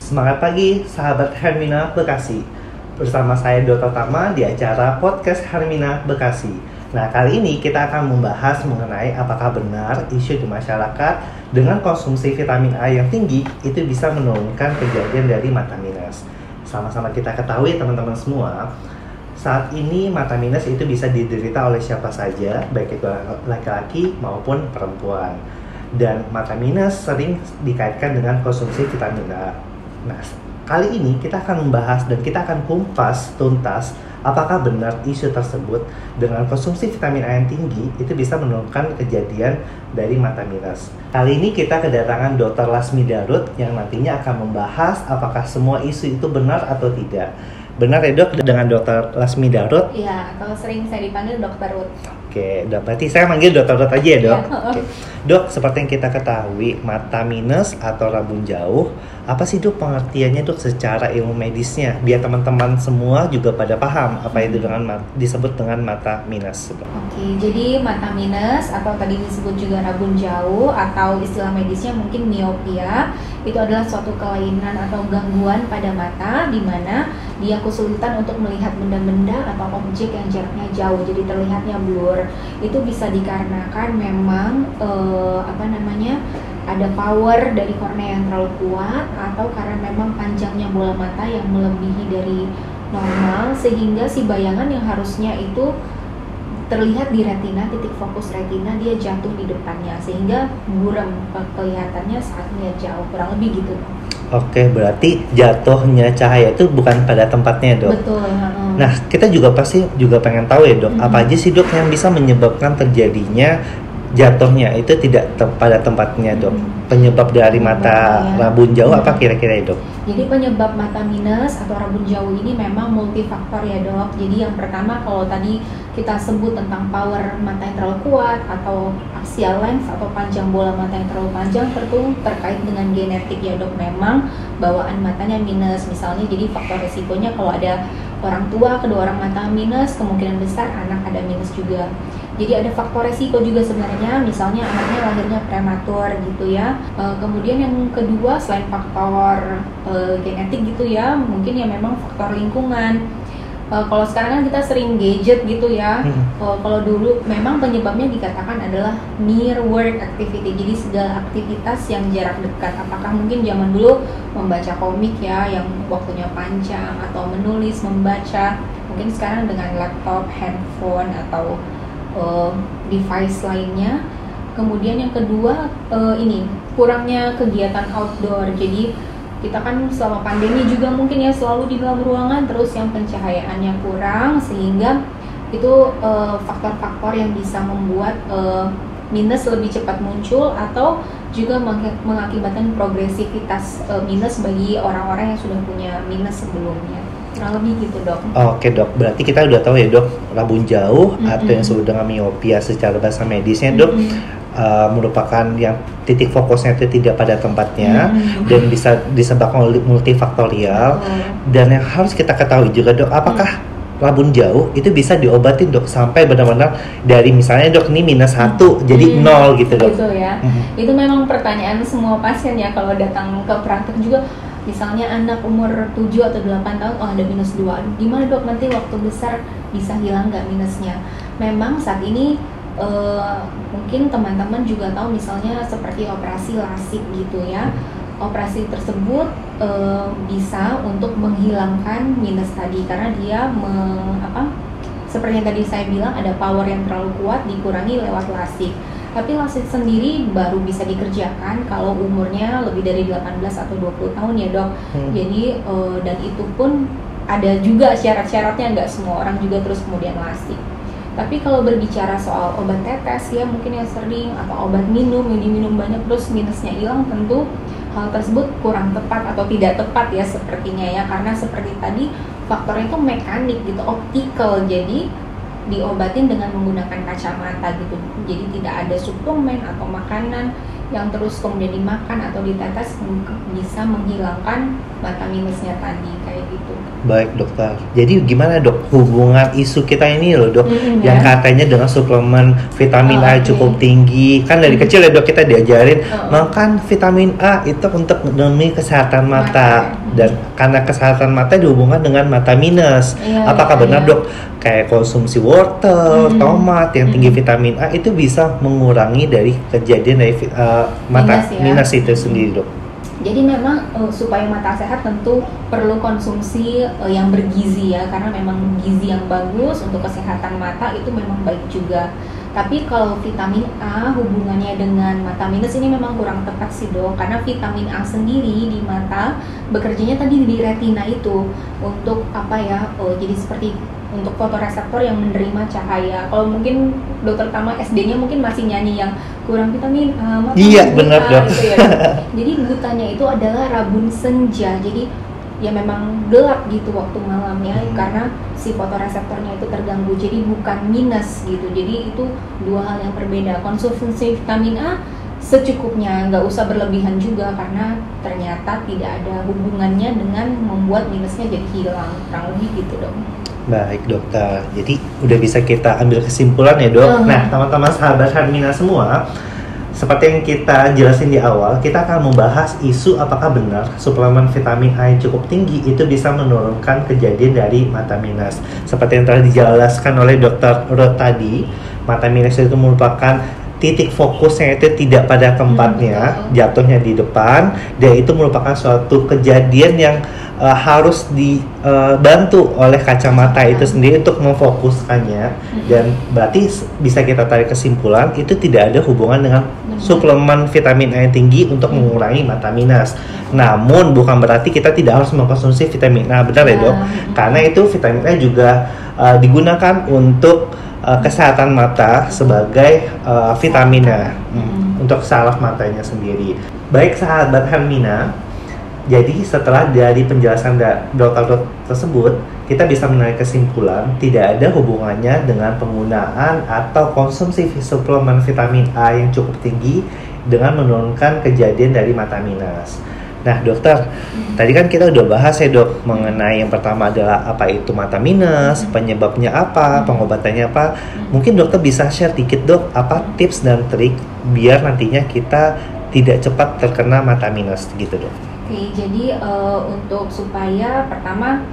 Semangat pagi, sahabat Hermina Bekasi. Bersama saya Dr. Tama di acara Podcast Hermina Bekasi. Nah, kali ini kita akan membahas mengenai apakah benar isu di masyarakat dengan konsumsi vitamin A yang tinggi itu bisa menurunkan kejadian dari mata minus. Sama-sama kita ketahui teman-teman semua, saat ini mata minus itu bisa diderita oleh siapa saja, baik itu laki-laki maupun perempuan. Dan mata minus sering dikaitkan dengan konsumsi vitamin A. Nah, kali ini kita akan membahas dan kita akan kumpas tuntas apakah benar isu tersebut dengan konsumsi vitamin A yang tinggi itu bisa menurunkan kejadian dari mata minus. Kali ini kita kedatangan Dr. Lasmi Darut yang nantinya akan membahas apakah semua isu itu benar atau tidak. Benar ya dok, dengan Dr. Lasmi Darut? Iya, atau sering saya dipanggil Dr. Ruth. Oke, dok, berarti saya manggil Dr. Ruth aja ya dok? Iya. Oke. Dok, seperti yang kita ketahui, mata minus atau rabun jauh, apa sih dok pengertiannya dok secara ilmu medisnya? Biar teman-teman semua juga pada paham apa itu dengan disebut dengan mata minus. Oke, jadi mata minus atau tadi disebut juga rabun jauh atau istilah medisnya mungkin miopia, itu adalah suatu kelainan atau gangguan pada mata di mana dia kesulitan untuk melihat benda-benda atau objek yang jaraknya jauh, jadi terlihatnya blur. Itu bisa dikarenakan memang ada power dari kornea yang terlalu kuat atau karena memang panjangnya bola mata yang melebihi dari normal sehingga si bayangan yang harusnya itu terlihat di retina, titik fokus retina, dia jatuh di depannya sehingga buram kelihatannya saat melihat jauh, kurang lebih gitu. Oke, berarti jatuhnya cahaya itu bukan pada tempatnya dok? Betul. Nah, kita juga pasti juga pengen tahu ya dok, apa aja sih dok yang bisa menyebabkan terjadinya jatuhnya itu tidak pada tempatnya dok? Penyebab dari mata rabun jauh apa kira-kira ya dok? Jadi penyebab mata minus atau rabun jauh ini memang multifaktor ya dok. Jadi yang pertama kalau tadi kita sebut tentang power mata yang terlalu kuat atau axial length atau panjang bola mata yang terlalu panjang tentu terkait dengan genetik ya dok. Memang bawaan matanya minus misalnya, jadi faktor resikonya kalau ada orang tua kedua orang mata minus, kemungkinan besar anak ada minus juga. Jadi ada faktor resiko juga sebenarnya, misalnya anaknya lahirnya prematur gitu ya. Kemudian yang kedua selain faktor genetik gitu ya, mungkin ya memang faktor lingkungan. Kalau sekarang kan kita sering gadget gitu ya. Kalau dulu memang penyebabnya dikatakan adalah near work activity, jadi segala aktivitas yang jarak dekat. Apakah mungkin zaman dulu membaca komik ya yang waktunya panjang atau menulis, membaca. Mungkin sekarang dengan laptop, handphone atau device lainnya. Kemudian yang kedua ini kurangnya kegiatan outdoor. Jadi kita kan selama pandemi juga mungkin ya selalu di dalam ruangan, terus yang pencahayaannya kurang sehingga itu faktor-faktor yang bisa membuat minus lebih cepat muncul atau juga mengakibatkan progresivitas minus bagi orang-orang yang sudah punya minus sebelumnya. Kurang lebih gitu dok. Oke dok, berarti kita udah tahu ya dok, rabun jauh atau yang disebut dengan miopia secara bahasa medisnya dok merupakan yang titik fokusnya itu tidak pada tempatnya dan bisa disebabkan multifaktorial. Dan yang harus kita ketahui juga dok, apakah rabun jauh itu bisa diobatin dok sampai benar-benar dari misalnya dok ini minus 1 jadi 0 gitu dok? Gitu ya. Itu memang pertanyaan semua pasien ya kalau datang ke praktek juga. Misalnya anak umur 7 atau 8 tahun, oh ada minus 2, gimana dok nanti waktu besar bisa hilang nggak minusnya? Memang saat ini mungkin teman-teman juga tahu misalnya seperti operasi LASIK gitu ya. Operasi tersebut bisa untuk menghilangkan minus tadi karena dia seperti yang tadi saya bilang ada power yang terlalu kuat dikurangi lewat LASIK. Tapi LASIK sendiri baru bisa dikerjakan kalau umurnya lebih dari 18 atau 20 tahun ya dok. Jadi dan itu pun ada juga syarat-syaratnya, nggak semua orang juga terus kemudian LASIK. Tapi kalau berbicara soal obat tetes ya mungkin yang sering atau obat minum yang diminum banyak terus minusnya hilang, tentu hal tersebut kurang tepat atau tidak tepat ya sepertinya ya, karena seperti tadi faktornya itu mekanik gitu, optical, jadi diobatin dengan menggunakan kacamata gitu. Jadi tidak ada suplemen atau makanan yang terus kemudian dimakan atau ditetes bisa menghilangkan mata minusnya tadi kayak gitu. Baik dokter. Jadi gimana dok hubungan isu kita ini loh dok, yang katanya dengan suplemen vitamin A cukup tinggi, kan dari kecil ya dok kita diajarin makan vitamin A itu untuk demi kesehatan mata. Dan karena kesehatan mata dihubungkan dengan mata minus. Apakah benar dok kayak konsumsi wortel, tomat yang tinggi vitamin A itu bisa mengurangi dari kejadian dari mata minus itu sendiri dok? Jadi memang supaya mata sehat tentu perlu konsumsi yang bergizi ya, karena memang gizi yang bagus untuk kesehatan mata itu memang baik juga. Tapi kalau vitamin A hubungannya dengan mata minus ini memang kurang tepat sih dok, karena vitamin A sendiri di mata bekerjanya tadi di retina itu untuk apa ya, jadi seperti untuk fotoreseptor yang menerima cahaya. Kalau mungkin dokter Tama SD-nya mungkin masih nyanyi yang kurang vitamin A, mata iya, buta, benar dok. gitu ya. Jadi butanya itu adalah rabun senja. Jadi ya memang gelap gitu waktu malam ya, karena si fotoreseptornya itu terganggu. Jadi bukan minus gitu. Jadi itu dua hal yang berbeda. Konsumsi vitamin A secukupnya, nggak usah berlebihan juga, karena ternyata tidak ada hubungannya dengan membuat minusnya jadi hilang, kurang lebih gitu dok. Baik dokter, jadi udah bisa kita ambil kesimpulan ya dok. Nah teman-teman sahabat Harmina semua, seperti yang kita jelasin di awal, kita akan membahas isu apakah benar suplemen vitamin A yang cukup tinggi itu bisa menurunkan kejadian dari mata minus. Seperti yang telah dijelaskan oleh dokter Ruth tadi, mata minus itu merupakan titik fokusnya itu tidak pada tempatnya, jatuhnya di depan, dan itu merupakan suatu kejadian yang harus dibantu oleh kacamata itu sendiri untuk memfokuskannya. Dan berarti bisa kita tarik kesimpulan itu tidak ada hubungan dengan suplemen vitamin A yang tinggi untuk mengurangi mata minus. Namun bukan berarti kita tidak harus mengkonsumsi vitamin A, benar ya dok? Karena itu vitamin A juga digunakan untuk kesehatan mata sebagai vitamina untuk saraf matanya sendiri. Baik sahabat Harmina, jadi setelah dari penjelasan dokter tersebut, kita bisa menarik kesimpulan tidak ada hubungannya dengan penggunaan atau konsumsi suplemen vitamin A yang cukup tinggi dengan menurunkan kejadian dari mata minus. Nah dokter, tadi kan kita udah bahas ya dok mengenai yang pertama adalah apa itu mata minus, penyebabnya apa, pengobatannya apa. Mungkin dokter bisa share dikit dok, apa tips dan trik biar nantinya kita tidak cepat terkena mata minus gitu dok. Oke, jadi untuk supaya pertama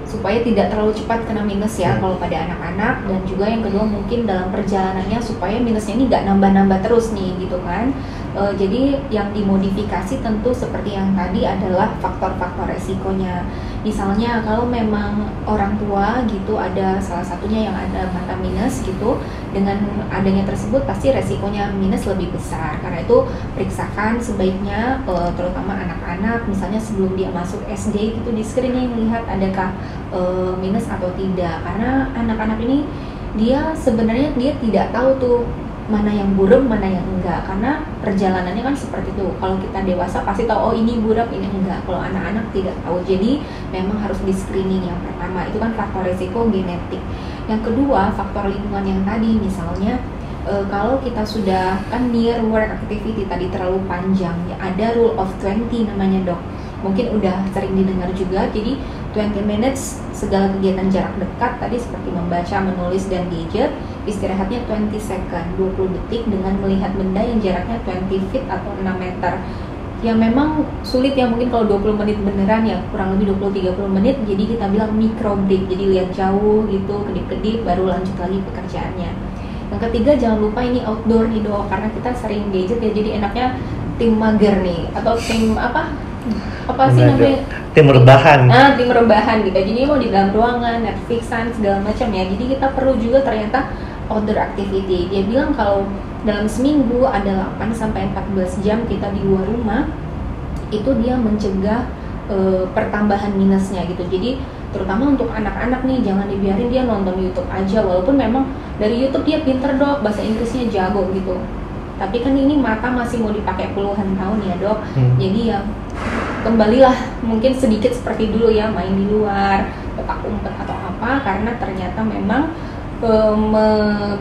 supaya tidak terlalu cepat kena minus ya kalau pada anak-anak, dan juga yang kedua mungkin dalam perjalanannya supaya minusnya ini nggak nambah-nambah terus nih gitu kan. Jadi yang dimodifikasi tentu seperti yang tadi adalah faktor-faktor resikonya. Misalnya kalau memang orang tua gitu ada salah satunya yang ada mata minus gitu, dengan adanya tersebut pasti resikonya minus lebih besar. Karena itu periksakan sebaiknya terutama anak-anak misalnya sebelum dia masuk SD gitu di screening lihat adakah minus atau tidak. Karena anak-anak ini dia sebenarnya dia tidak tahu tuh mana yang burem, mana yang enggak, karena perjalanannya kan seperti itu. Kalau kita dewasa pasti tahu, oh ini burem, ini enggak. Kalau anak-anak tidak tahu, jadi memang harus di screening yang pertama. Itu kan faktor risiko genetik. Yang kedua, faktor lingkungan yang tadi, misalnya kalau kita sudah kan near work activity tadi terlalu panjang, ya ada rule of 20 namanya dok. Mungkin udah sering didengar juga. Jadi 20 minutes segala kegiatan jarak dekat tadi seperti membaca, menulis, dan gadget. Istirahatnya 20 second, 20 detik dengan melihat benda yang jaraknya 20 feet atau 6 meter. Ya memang sulit ya, mungkin kalau 20 menit beneran ya kurang lebih 20-30 menit. Jadi kita bilang micro break, jadi lihat jauh gitu, kedip-kedip, baru lanjut lagi pekerjaannya. Yang ketiga jangan lupa ini outdoor nih dok, karena kita sering gadget ya, jadi enaknya tim mager nih, atau tim apa sih namanya? Tim rebahan. Tim rebahan gitu. Jadi mau di dalam ruangan, Netflixan segala macam ya. Jadi kita perlu juga ternyata outdoor activity. Dia bilang kalau dalam seminggu ada 8 sampai 14 jam kita di luar rumah, itu dia mencegah pertambahan minusnya gitu. Jadi terutama untuk anak-anak nih, jangan dibiarin dia nonton YouTube aja, walaupun memang dari YouTube dia pinter dok, bahasa Inggrisnya jago gitu. Tapi kan ini mata masih mau dipakai puluhan tahun ya dok. Jadi ya kembalilah mungkin sedikit seperti dulu ya, main di luar, petak umpet atau apa, karena ternyata memang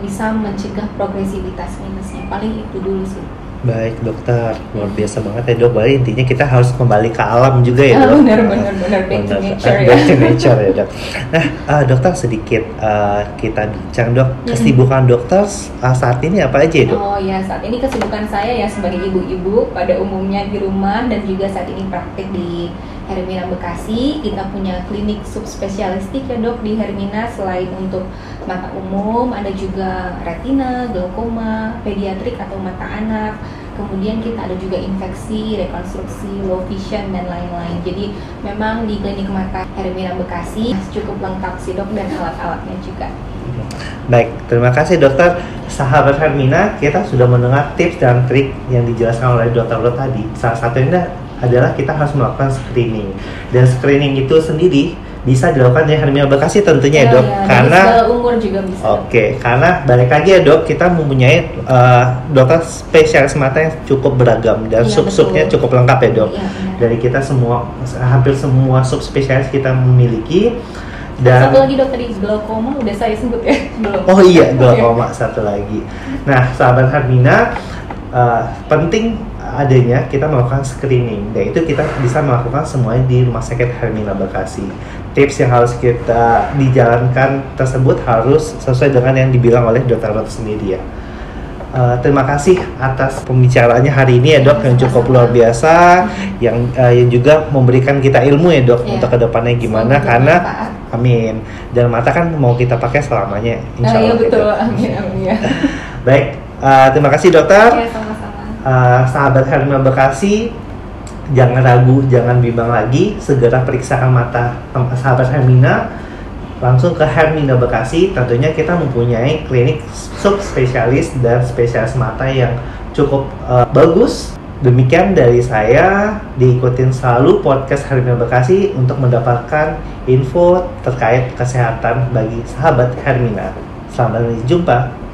bisa mencegah progresivitas minusnya. Paling itu dulu sih. Baik dokter, luar biasa banget ya dok. Berarti intinya kita harus kembali ke alam juga ya dok. Benar, back to nature ya. Back to nature ya dok. Nah dokter sedikit kita bincang dok. Kesibukan dokter saat ini apa aja ya dok? Oh ya, saat ini kesibukan saya ya sebagai ibu-ibu pada umumnya di rumah dan juga saat ini praktik di Hermina Bekasi. Kita punya klinik subspesialistik ya dok di Hermina. Selain untuk mata umum, ada juga retina, glaukoma, pediatrik atau mata anak. Kemudian kita ada juga infeksi, rekonstruksi, low vision dan lain-lain. Jadi memang di klinik mata Hermina Bekasi cukup lengkap sih dok dan alat-alatnya juga. Baik, terima kasih dokter. Sahabat Hermina, kita sudah mendengar tips dan trik yang dijelaskan oleh dokter tadi. Salah satunya adalah kita harus melakukan screening. Dan screening itu sendiri bisa dilakukan di Hermina Bekasi tentunya ya dok, karena segala umur juga bisa. Oke, karena balik lagi ya dok, kita mempunyai dokter spesialis mata yang cukup beragam dan sub-subnya cukup lengkap ya dok. Dari kita semua, hampir semua subspesialis kita memiliki. Dan satu lagi dok, tadi glaukoma udah saya sebut ya belum? Oh iya, glaukoma satu lagi. Nah sahabat Hermina, penting adanya kita melakukan screening, dan itu kita bisa melakukan semuanya di Rumah Sakit Hermina Bekasi. Tips yang harus kita dijalankan tersebut harus sesuai dengan yang dibilang oleh dokter sendiri ya. Terima kasih atas pembicaraannya hari ini ya dok, yang cukup luar biasa, yang juga memberikan kita ilmu ya dok untuk kedepannya gimana. Karena amin, dan mata kan mau kita pakai selamanya, insya Allah. Iya betul, amin amin ya. Baik, terima kasih dokter. Ya, sama-sama. Sahabat Hermina Bekasi, jangan ragu, jangan bimbang lagi, segera periksakan mata sahabat Hermina, langsung ke Hermina Bekasi. Tentunya kita mempunyai klinik subspesialis dan spesialis mata yang cukup bagus. Demikian dari saya, diikutin selalu podcast Hermina Bekasi untuk mendapatkan info terkait kesehatan bagi sahabat Hermina. Sampai jumpa.